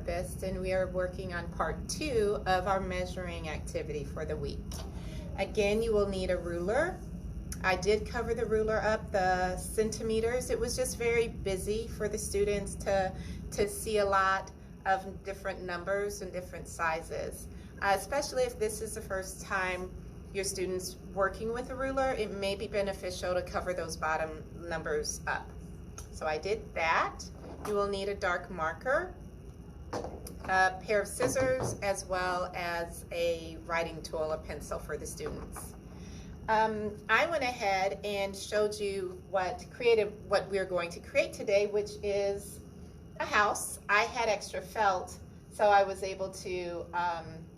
therapist, and we are working on part 2 of our measuring activity for the week. Again, you will need a ruler. I did cover the ruler up the centimeters. It was just very busy for the students to see a lot of different numbers and different sizes. Especially if this is the first time your students working with a ruler, it may be beneficial to cover those bottom numbers up. So I did that. You will need a dark marker, a pair of scissors, as well as a writing tool, a pencil for the students. I went ahead and showed you what we're going to create today, which is a house. I had extra felt, so I was able to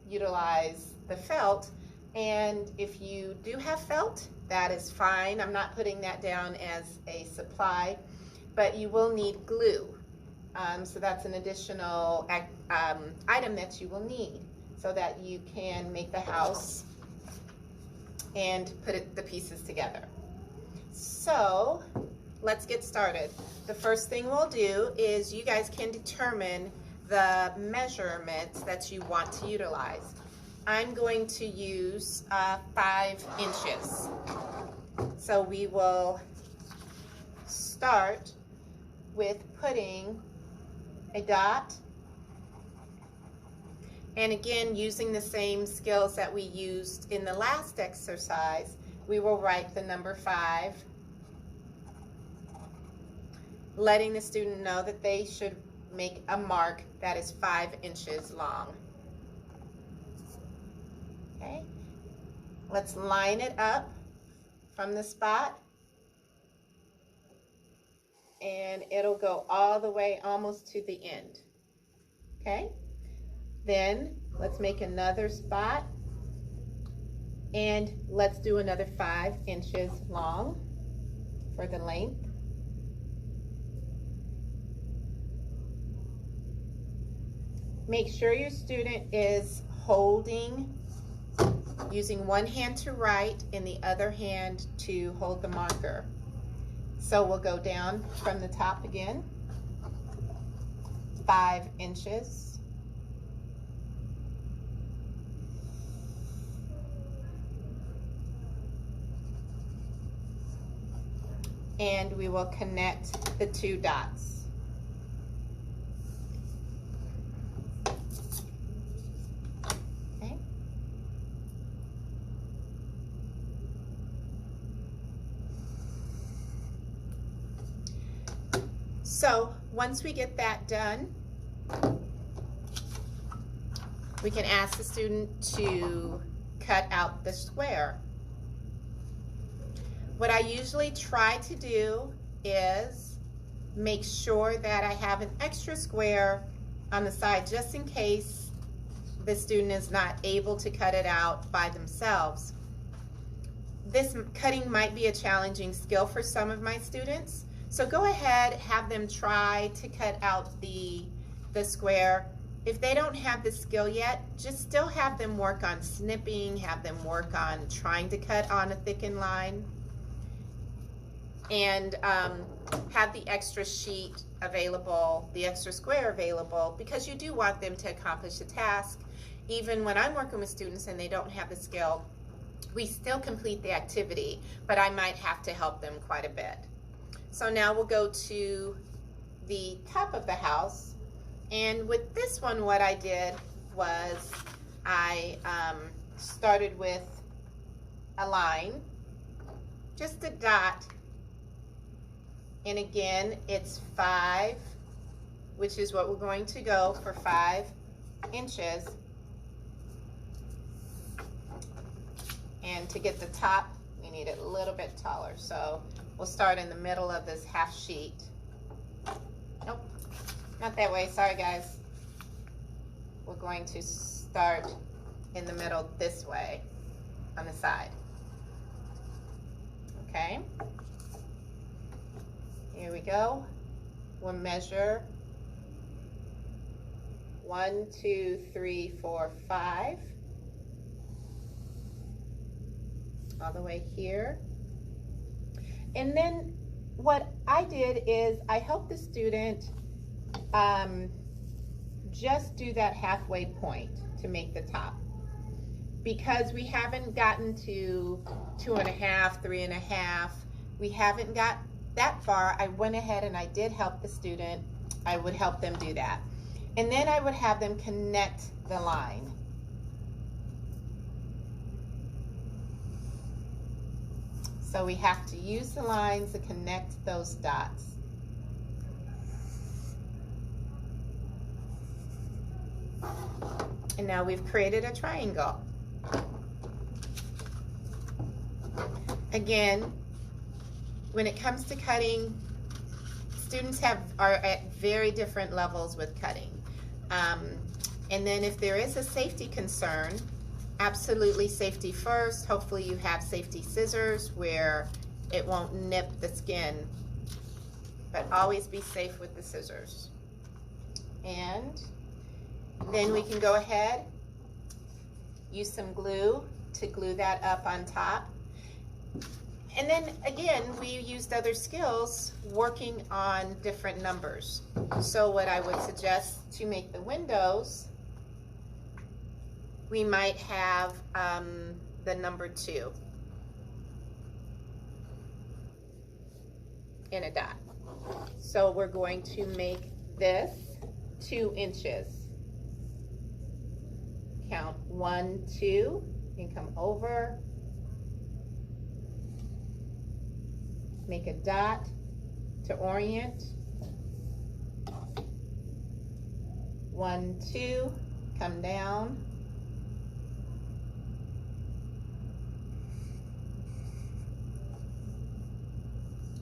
utilize the felt. And if you do have felt, that is fine. I'm not putting that down as a supply, but you will need glue. So that's an additional item that you will need so that you can make the house and put the pieces together. So let's get started. The first thing we'll do is you guys can determine the measurements that you want to utilize. I'm going to use 5 inches. So we will start with putting a dot, and again, using the same skills that we used in the last exercise, we will write the number 5, letting the student know that they should make a mark that is 5 inches long. Okay, let's line it up from the spot, and it'll go all the way almost to the end. Okay, then let's make another spot, and let's do another 5 inches long for the length. Make sure your student is holding, using one hand to write and the other hand to hold the marker. So we'll go down from the top again, 5 inches. And we will connect the 2 dots. Okay. So once we get that done, we can ask the student to cut out the square. What I usually try to do is make sure that I have an extra square on the side just in case the student is not able to cut it out by themselves. This cutting might be a challenging skill for some of my students, so go ahead, have them try to cut out the square. If they don't have the skill yet, just still have them work on snipping, have them work on trying to cut on a thickened line, and have the extra sheet available, the extra square available, because you do want them to accomplish the task. Even when I'm working with students and they don't have the skill, we still complete the activity, but I might have to help them quite a bit. So now we'll go to the top of the house, and with this one what I did was I started with a line, just a dot. And again, it's 5, which is what we're going to go for, 5 inches. And to get the top, we need it a little bit taller. So we'll start in the middle of this half sheet. Nope, not that way, sorry guys. We're going to start in the middle this way on the side. Okay. Here we go. We'll measure 1, 2, 3, 4, 5. All the way here. And then what I did is I helped the student just do that halfway point to make the top. Because we haven't gotten to 2.5, 3.5, we haven't got that far, I went ahead and I did help the student. I would help them do that. And then I would have them connect the line. So we have to use the lines to connect those dots. And now we've created a triangle. Again, when it comes to cutting, students are at very different levels with cutting. And then if there is a safety concern, absolutely safety first. Hopefully you have safety scissors where it won't nip the skin, but always be safe with the scissors. And then we can go ahead, use some glue to glue that up on top. And then again, we used other skills working on different numbers. So what I would suggest to make the windows, we might have the number 2 in a dot. So we're going to make this 2 inches. Count 1, 2, and come over. Make a dot to orient. 1, 2, come down.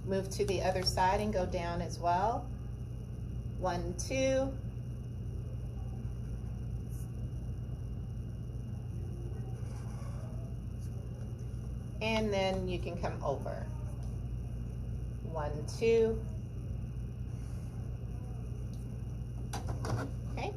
Move to the other side and go down as well. 1, 2. And then you can come over. 1, 2. Okay.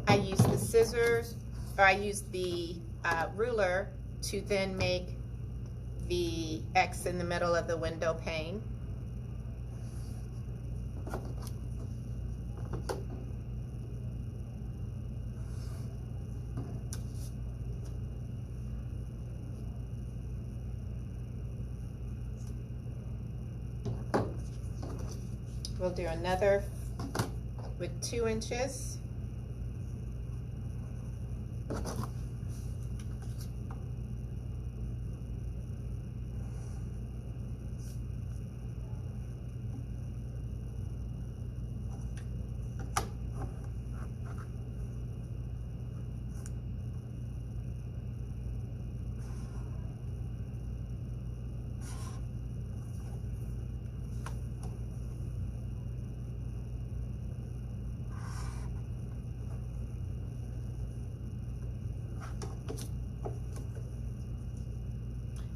I use the scissors, or I use the ruler to then make the X in the middle of the window pane. We'll do another with 2 inches.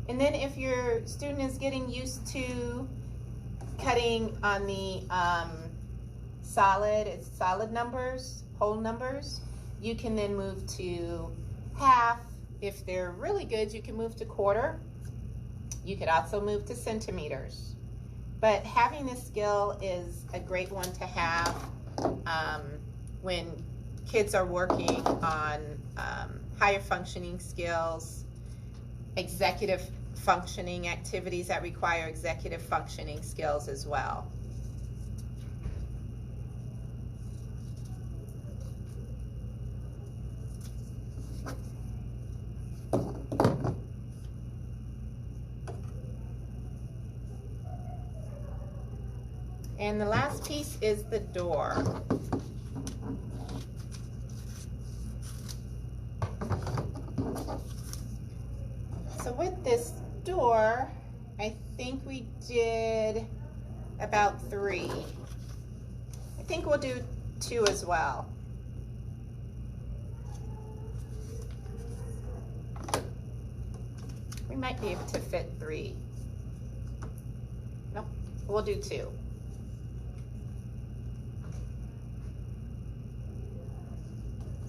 And then if your student is getting used to cutting on the solid numbers, whole numbers, you can then move to half. If they're really good, you can move to quarter. You could also move to centimeters. But having this skill is a great one to have when kids are working on higher functioning skills, executive functioning activities that require executive functioning skills as well. And the last piece is the door. So with this door, I think we did about 3. I think we'll do 2 as well. We might be able to fit 3. Nope, we'll do 2.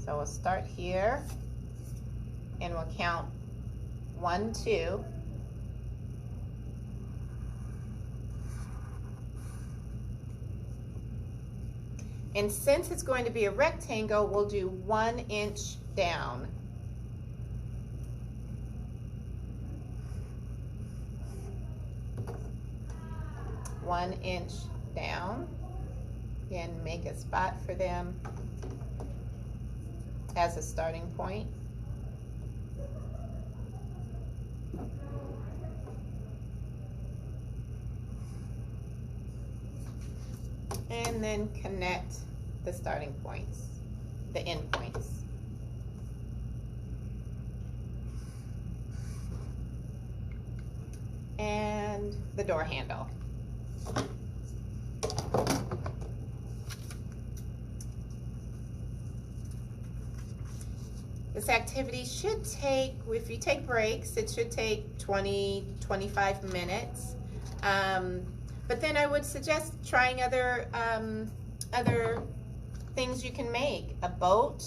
So we'll start here and we'll count 1, 2. And since it's going to be a rectangle, we'll do 1 inch down. One inch down. Again, make a spot for them as a starting point. And then connect the starting points, the end points. And the door handle. This activity should take, if you take breaks, it should take 20, 25 minutes. But then I would suggest trying other things you can make. A boat,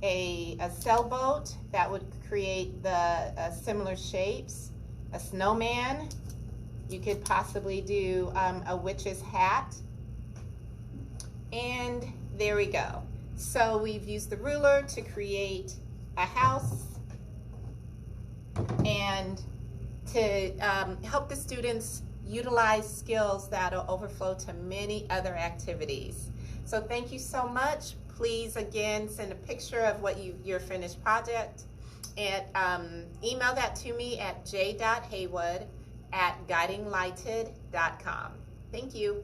a sailboat that would create the similar shapes. A snowman. You could possibly do a witch's hat. And there we go. So we've used the ruler to create a house and to help the students utilize skills that'll overflow to many other activities. So thank you so much. Please again send a picture of what your finished project and email that to me at j.haywood@guidinglighted.com. Thank you.